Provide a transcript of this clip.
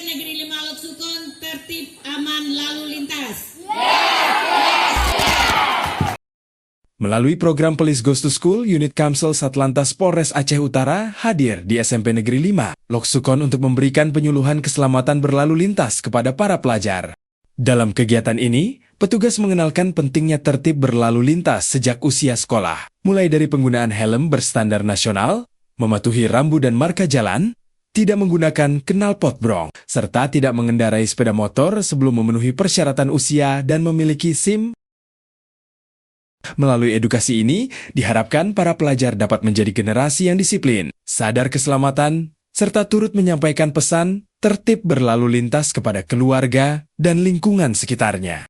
Negeri 5 Loksukon tertib aman lalu lintas. Melalui program Police Goes to School, unit Kamsel Satlantas Polres Aceh Utara hadir di SMP Negeri 5, Loksukon untuk memberikan penyuluhan keselamatan berlalu lintas kepada para pelajar. Dalam kegiatan ini, petugas mengenalkan pentingnya tertib berlalu lintas sejak usia sekolah, mulai dari penggunaan helm berstandar nasional, mematuhi rambu dan marka jalan, tidak menggunakan knalpot brong, serta tidak mengendarai sepeda motor sebelum memenuhi persyaratan usia dan memiliki SIM. Melalui edukasi ini, diharapkan para pelajar dapat menjadi generasi yang disiplin, sadar keselamatan, serta turut menyampaikan pesan tertib berlalu lintas kepada keluarga dan lingkungan sekitarnya.